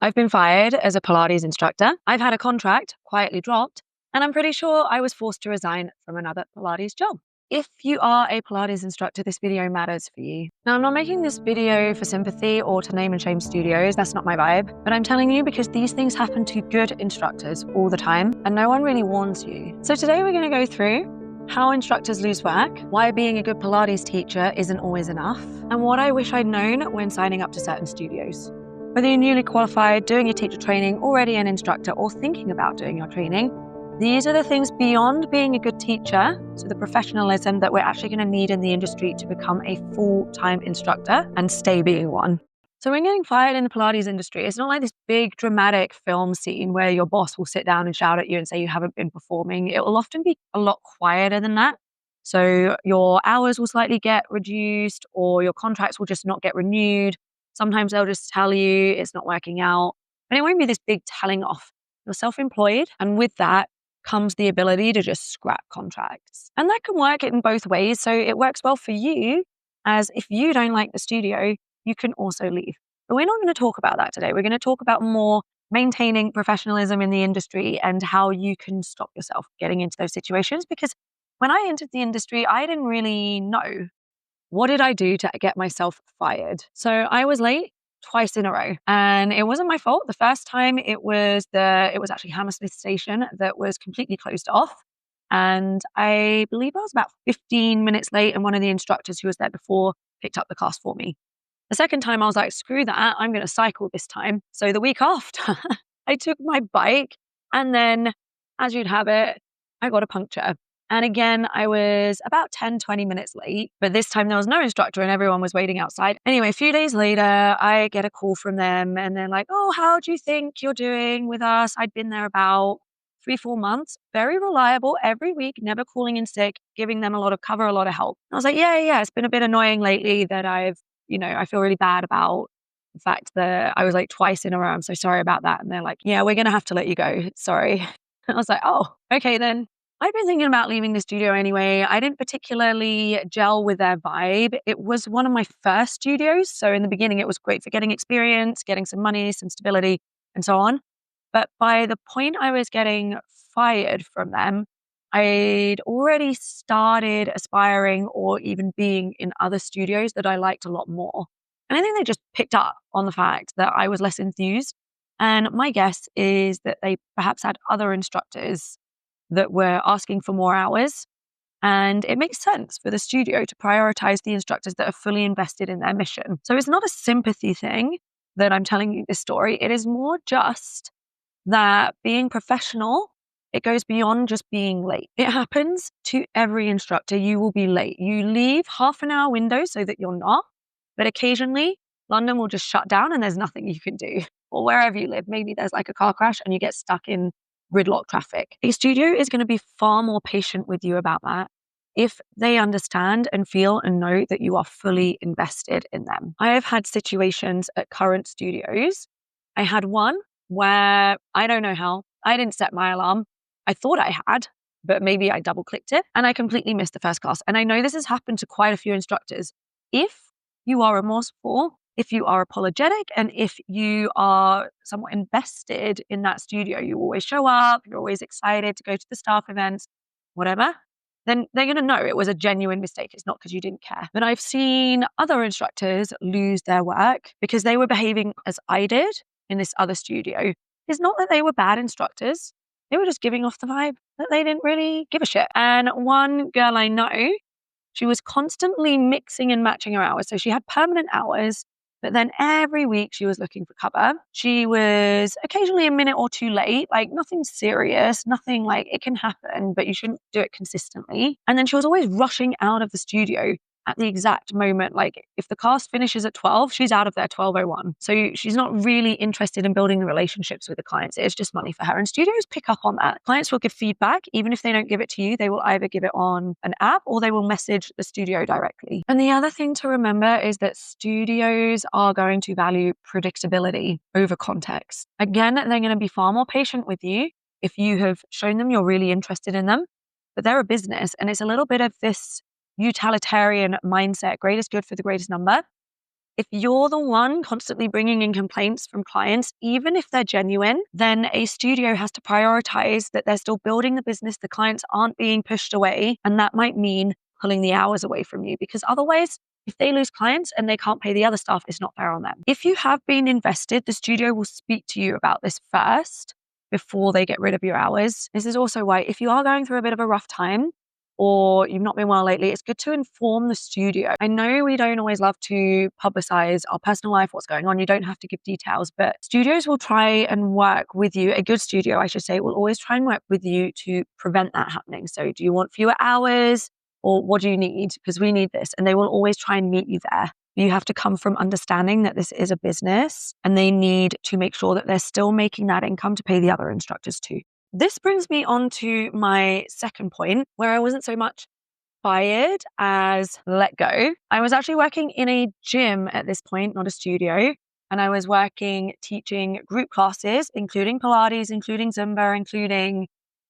I've been fired as a Pilates instructor. I've had a contract quietly dropped, and I'm pretty sure I was forced to resign from another Pilates job. If you are a Pilates instructor, this video matters for you. Now, I'm not making this video for sympathy or to name and shame studios. That's not my vibe. But I'm telling you because these things happen to good instructors all the time, and no one really warns you. So today we're going to go through how instructors lose work, why being a good Pilates teacher isn't always enough, and what I wish I'd known when signing up to certain studios. Whether you're newly qualified, doing your teacher training, already an instructor, or thinking about doing your training, these are the things beyond being a good teacher, so the professionalism that we're actually going to need in the industry to become a full-time instructor and stay being one. So when getting fired in the Pilates industry, it's not like this big dramatic film scene where your boss will sit down and shout at you and say you haven't been performing. It will often be a lot quieter than that. So your hours will slightly get reduced, or your contracts will just not get renewed. Sometimes they'll just tell you it's not working out, but it won't be this big telling off. You're self-employed, and with that comes the ability to just scrap contracts. And that can work in both ways. So it works well for you, as if you don't like the studio, you can also leave. But we're not going to talk about that today. We're going to talk about more maintaining professionalism in the industry and how you can stop yourself getting into those situations. Because when I entered the industry, I didn't really know. What did I do to get myself fired? So I was late twice in a row, and it wasn't my fault. The first time it was actually Hammersmith Station that was completely closed off. And I believe I was about 15 minutes late, and one of the instructors who was there before picked up the class for me. The second time I was like, screw that, I'm going to cycle this time. So the week after, I took my bike, and then, as you'd have it, I got a puncture. And again, I was about 10, 20 minutes late, but this time there was no instructor and everyone was waiting outside. Anyway, a few days later, I get a call from them and they're like, oh, how do you think you're doing with us? I'd been there about 3-4 months, very reliable every week, never calling in sick, giving them a lot of cover, a lot of help. I was like, yeah, it's been a bit annoying lately that I feel really bad about the fact that I was late twice in a row. I'm so sorry about that. And they're like, yeah, we're going to have to let you go. Sorry. I was like, oh, okay then. I've been thinking about leaving the studio anyway. I didn't particularly gel with their vibe. It was one of my first studios. So in the beginning, it was great for getting experience, getting some money, some stability, and so on. But by the point I was getting fired from them, I'd already started aspiring or even being in other studios that I liked a lot more. And I think they just picked up on the fact that I was less enthused. And my guess is that they perhaps had other instructors that were asking for more hours. And it makes sense for the studio to prioritize the instructors that are fully invested in their mission. So it's not a sympathy thing that I'm telling you this story. It is more just that being professional, it goes beyond just being late. It happens to every instructor. You will be late. You leave half an hour window so that you're not, but occasionally London will just shut down and there's nothing you can do. Or wherever you live, maybe there's like a car crash and you get stuck in gridlock traffic. A studio is going to be far more patient with you about that if they understand and feel and know that you are fully invested in them. I have had situations at current studios. I had one where I don't know how, I didn't set my alarm. I thought I had, but maybe I double clicked it and I completely missed the first class. And I know this has happened to quite a few instructors. If you are remorseful, if you are apologetic, and if you are somewhat invested in that studio, you always show up, you're always excited to go to the staff events, whatever, then they're going to know it was a genuine mistake. It's not because you didn't care. But I've seen other instructors lose their work because they were behaving as I did in this other studio. It's not that they were bad instructors. They were just giving off the vibe that they didn't really give a shit. And one girl I know, she was constantly mixing and matching her hours. So she had permanent hours, but then every week she was looking for cover. She was occasionally a minute or two late, like nothing serious, nothing like it can happen, but you shouldn't do it consistently. And then she was always rushing out of the studio at the exact moment. Like if the cast finishes at 12, she's out of there 12:01. So she's not really interested in building the relationships with the clients. It's just money for her. And studios pick up on that. Clients will give feedback. Even if they don't give it to you, they will either give it on an app or they will message the studio directly. And the other thing to remember is that studios are going to value predictability over context. Again, they're going to be far more patient with you if you have shown them you're really interested in them. But they're a business, and it's a little bit of this utilitarian mindset, greatest good for the greatest number. If you're the one constantly bringing in complaints from clients, even if they're genuine, then a studio has to prioritize that they're still building the business, the clients aren't being pushed away, and that might mean pulling the hours away from you, because otherwise, if they lose clients and they can't pay the other staff, it's not fair on them. If you have been invested, the studio will speak to you about this first before they get rid of your hours. This is also why, if you are going through a bit of a rough time or you've not been well lately, it's good to inform the studio. I know we don't always love to publicize our personal life, what's going on. You don't have to give details, but studios will try and work with you. A good studio, I should say, will always try and work with you to prevent that happening. So do you want fewer hours? Or what do you need? Because we need this. And they will always try and meet you there. You have to come from understanding that this is a business and they need to make sure that they're still making that income to pay the other instructors too. This brings me on to my second point, where I wasn't so much fired as let go. I was actually working in a gym at this point, not a studio. And I was working teaching group classes, including Pilates, including Zumba, including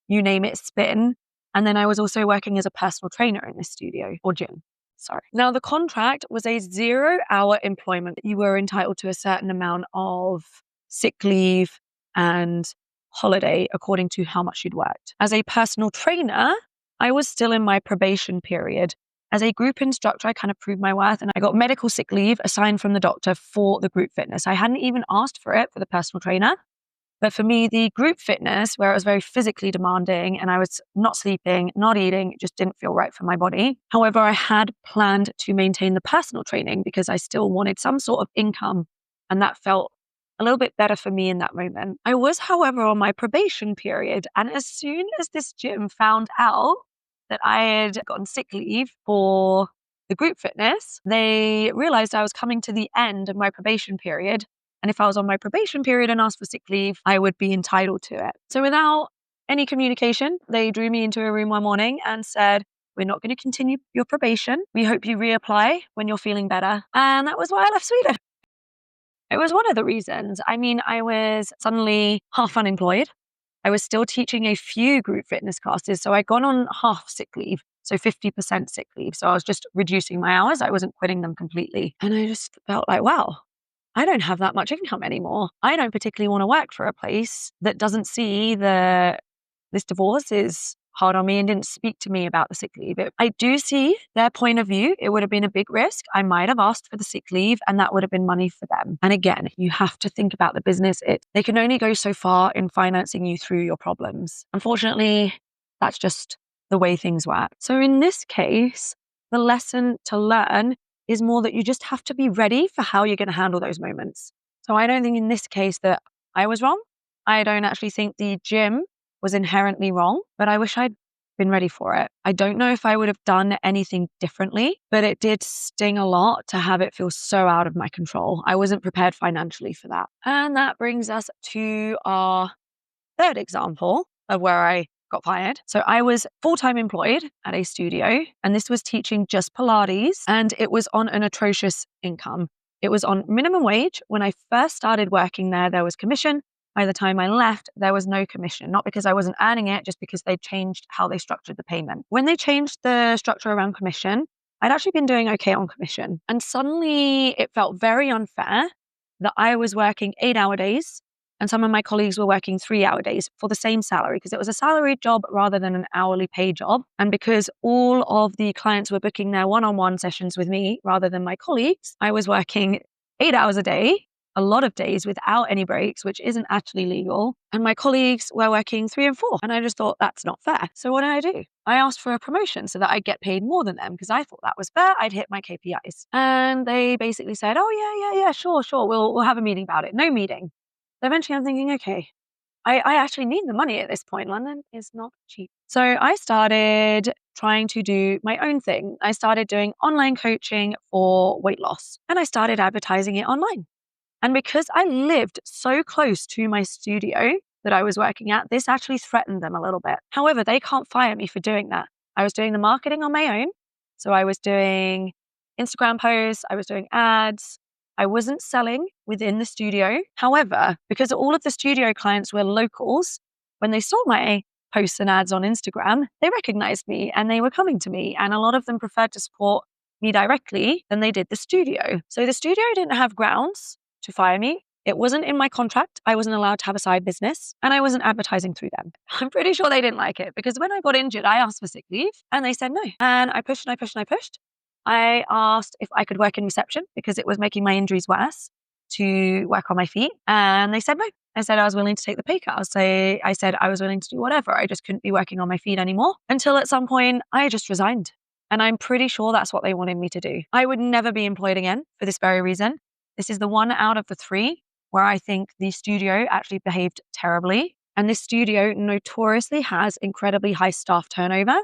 you name it, spin. And then I was also working as a personal trainer in this studio or gym. Sorry. Now, the contract was a 0-hour employment. You were entitled to a certain amount of sick leave and holiday according to how much you'd worked. As a personal trainer, I was still in my probation period. As a group instructor, I kind of proved my worth and I got medical sick leave assigned from the doctor for the group fitness. I hadn't even asked for it for the personal trainer. But for me, the group fitness, where it was very physically demanding and I was not sleeping, not eating, it just didn't feel right for my body. However, I had planned to maintain the personal training because I still wanted some sort of income, and that felt a little bit better for me in that moment. I was, however, on my probation period. And as soon as this gym found out that I had gotten sick leave for the group fitness, they realized I was coming to the end of my probation period. And if I was on my probation period and asked for sick leave, I would be entitled to it. So without any communication, they drew me into a room one morning and said, "We're not going to continue your probation. We hope you reapply when you're feeling better." And that was why I left Sweden. It was one of the reasons. I mean, I was suddenly half unemployed. I was still teaching a few group fitness classes. So I'd gone on half sick leave. So 50% sick leave. So I was just reducing my hours. I wasn't quitting them completely. And I just felt like, wow, I don't have that much income anymore. I don't particularly want to work for a place that doesn't see this divorce is hard on me and didn't speak to me about the sick leave. I do see their point of view. It would have been a big risk. I might have asked for the sick leave and that would have been money for them. And again, you have to think about the business. They can only go so far in financing you through your problems. Unfortunately, that's just the way things work. So in this case, the lesson to learn is more that you just have to be ready for how you're going to handle those moments. So I don't think in this case that I was wrong. I don't actually think the gym was inherently wrong, but I wish I'd been ready for it. I don't know if I would have done anything differently, but it did sting a lot to have it feel so out of my control. I wasn't prepared financially for that. And that brings us to our third example of where I got fired. So I was full-time employed at a studio, and this was teaching just Pilates, and it was on an atrocious income. It was on minimum wage. When I first started working there was commission. By the time I left, there was no commission, not because I wasn't earning it, just because they changed how they structured the payment. When they changed the structure around commission, I'd actually been doing okay on commission. And suddenly it felt very unfair that I was working 8-hour days and some of my colleagues were working 3-hour days for the same salary, because it was a salaried job rather than an hourly paid job. And because all of the clients were booking their one-on-one sessions with me rather than my colleagues, I was working 8 hours a day, a lot of days without any breaks, which isn't actually legal. And my colleagues were working 3 and 4. And I just thought, that's not fair. So what did I do? I asked for a promotion so that I'd get paid more than them, because I thought that was fair. I'd hit my KPIs. And they basically said, oh, yeah, sure. We'll have a meeting about it. No meeting. So eventually I'm thinking, okay, I actually need the money at this point. London is not cheap. So I started trying to do my own thing. I started doing online coaching for weight loss, and I started advertising it online. And because I lived so close to my studio that I was working at, this actually threatened them a little bit. However, they can't fire me for doing that. I was doing the marketing on my own. So I was doing Instagram posts, I was doing ads. I wasn't selling within the studio. However, because all of the studio clients were locals, when they saw my posts and ads on Instagram, they recognized me and they were coming to me. And a lot of them preferred to support me directly than they did the studio. So the studio didn't have grounds to fire me. It wasn't in my contract. I wasn't allowed to have a side business, and I wasn't advertising through them. I'm pretty sure they didn't like it, because when I got injured, I asked for sick leave and they said no. And I pushed and I pushed and I pushed. I asked if I could work in reception because it was making my injuries worse to work on my feet. And they said no. I said I was willing to take the pay cut. I said I was willing to do whatever. I just couldn't be working on my feet anymore, until at some point I just resigned. And I'm pretty sure that's what they wanted me to do. I would never be employed again for this very reason. This is the one out of the three where I think the studio actually behaved terribly. And this studio notoriously has incredibly high staff turnover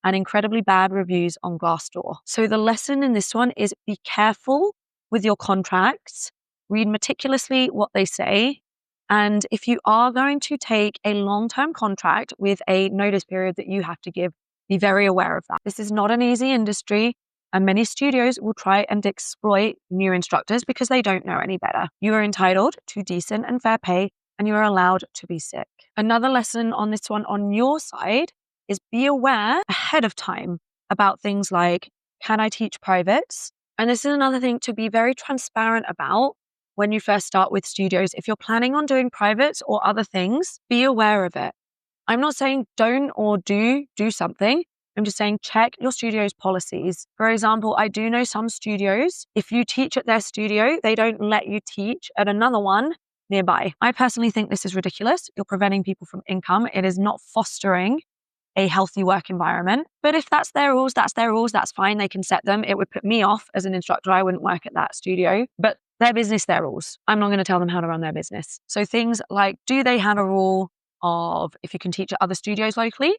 and incredibly bad reviews on Glassdoor. So the lesson in this one is be careful with your contracts, read meticulously what they say. And if you are going to take a long-term contract with a notice period that you have to give, be very aware of that. This is not an easy industry, and many studios will try and exploit new instructors because they don't know any better. You are entitled to decent and fair pay, and you are allowed to be sick. Another lesson on this one on your side is be aware ahead of time about things like, can I teach privates? And this is another thing to be very transparent about when you first start with studios. If you're planning on doing privates or other things, be aware of it. I'm not saying don't or do something. I'm just saying check your studio's policies. For example, I do know some studios, if you teach at their studio, they don't let you teach at another one nearby. I personally think this is ridiculous. You're preventing people from income. It is not fostering a healthy work environment. But if that's their rules, that's their rules. That's fine. They can set them. It would put me off as an instructor. I wouldn't work at that studio. But their business, their rules. I'm not going to tell them how to run their business. So things like, do they have a rule of if you can teach at other studios locally?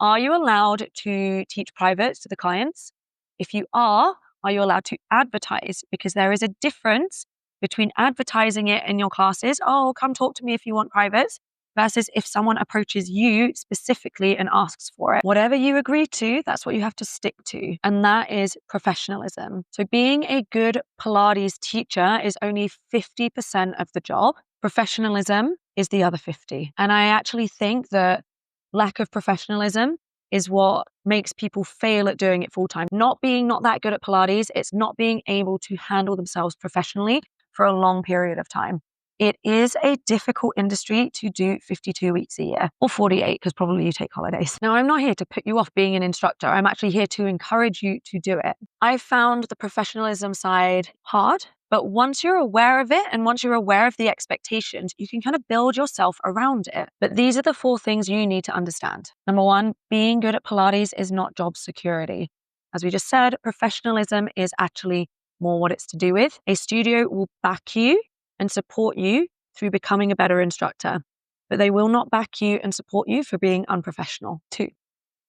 Are you allowed to teach privates to the clients? If you are you allowed to advertise? Because there is a difference between advertising it in your classes, oh, come talk to me if you want privates, versus if someone approaches you specifically and asks for it. Whatever you agree to, that's what you have to stick to. And that is professionalism. So being a good Pilates teacher is only 50% of the job. Professionalism is the other 50. And I actually think that lack of professionalism is what makes people fail at doing it full time. Not that good at Pilates, it's not being able to handle themselves professionally for a long period of time. It is a difficult industry to do 52 weeks a year, or 48, because probably you take holidays. Now, I'm not here to put you off being an instructor. I'm actually here to encourage you to do it. I found the professionalism side hard, but once you're aware of it and once you're aware of the expectations, you can kind of build yourself around it. But these are the 4 things you need to understand. Number 1, being good at Pilates is not job security. As we just said, professionalism is actually more what it's to do with. A studio will back you and support you through becoming a better instructor, but they will not back you and support you for being unprofessional. 2,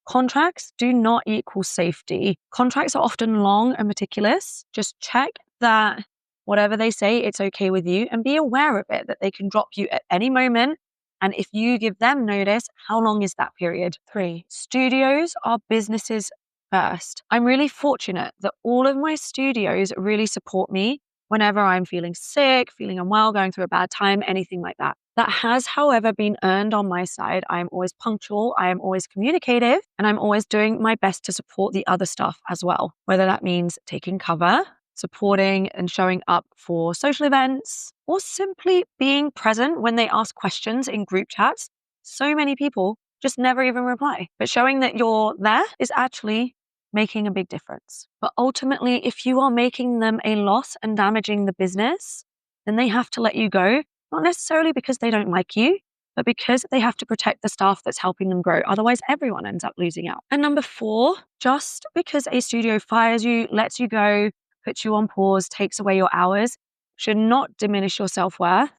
contracts do not equal safety. Contracts are often long and meticulous. Just check that whatever they say, it's okay with you, and be aware of it, that they can drop you at any moment. And if you give them notice, how long is that period? 3, studios are businesses first. I'm really fortunate that all of my studios really support me whenever I'm feeling sick, feeling unwell, going through a bad time, anything like that. That has, however, been earned on my side. I am always punctual, I am always communicative, and I'm always doing my best to support the other staff as well. Whether that means taking cover, supporting and showing up for social events, or simply being present when they ask questions in group chats. So many people just never even reply. But showing that you're there is actually making a big difference. But ultimately, if you are making them a loss and damaging the business, then they have to let you go, not necessarily because they don't like you, but because they have to protect the staff that's helping them grow. Otherwise, everyone ends up losing out. And number 4, just because a studio fires you, lets you go, puts you on pause, takes away your hours, should not diminish your self-worth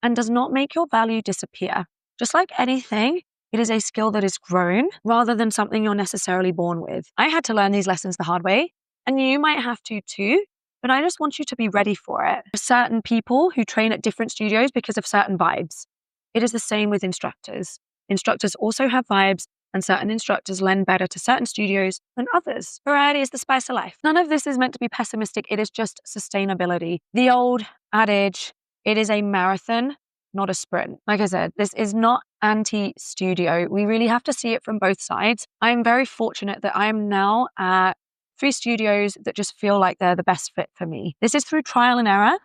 and does not make your value disappear. Just like anything, it is a skill that is grown rather than something you're necessarily born with. I had to learn these lessons the hard way, and you might have to too, but I just want you to be ready for it. There are certain people who train at different studios because of certain vibes. It is the same with instructors. Instructors also have vibes, and certain instructors lend better to certain studios than others. Variety is the spice of life. None of this is meant to be pessimistic. It is just sustainability. The old adage, it is a marathon, not a sprint. Like I said, this is not anti-studio. We really have to see it from both sides. I'm very fortunate that I am now at 3 studios that just feel like they're the best fit for me. This is through trial and error.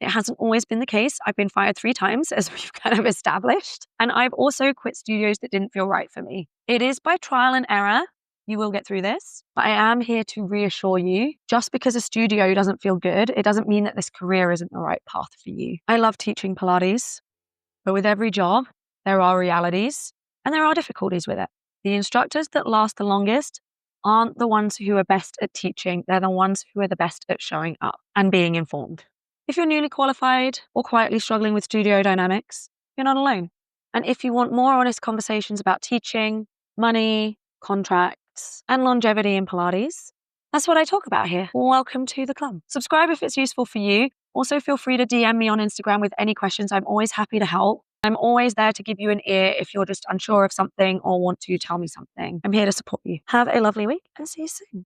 It hasn't always been the case. I've been fired 3 times, as we've kind of established. And I've also quit studios that didn't feel right for me. It is by trial and error. You will get through this. But I am here to reassure you, just because a studio doesn't feel good, it doesn't mean that this career isn't the right path for you. I love teaching Pilates, but with every job, there are realities and there are difficulties with it. The instructors that last the longest aren't the ones who are best at teaching. They're the ones who are the best at showing up and being informed. If you're newly qualified or quietly struggling with studio dynamics, you're not alone. And if you want more honest conversations about teaching, money, contracts, and longevity in Pilates, that's what I talk about here. Welcome to the club. Subscribe if it's useful for you. Also, feel free to DM me on Instagram with any questions. I'm always happy to help. I'm always there to give you an ear if you're just unsure of something or want to tell me something. I'm here to support you. Have a lovely week and see you soon.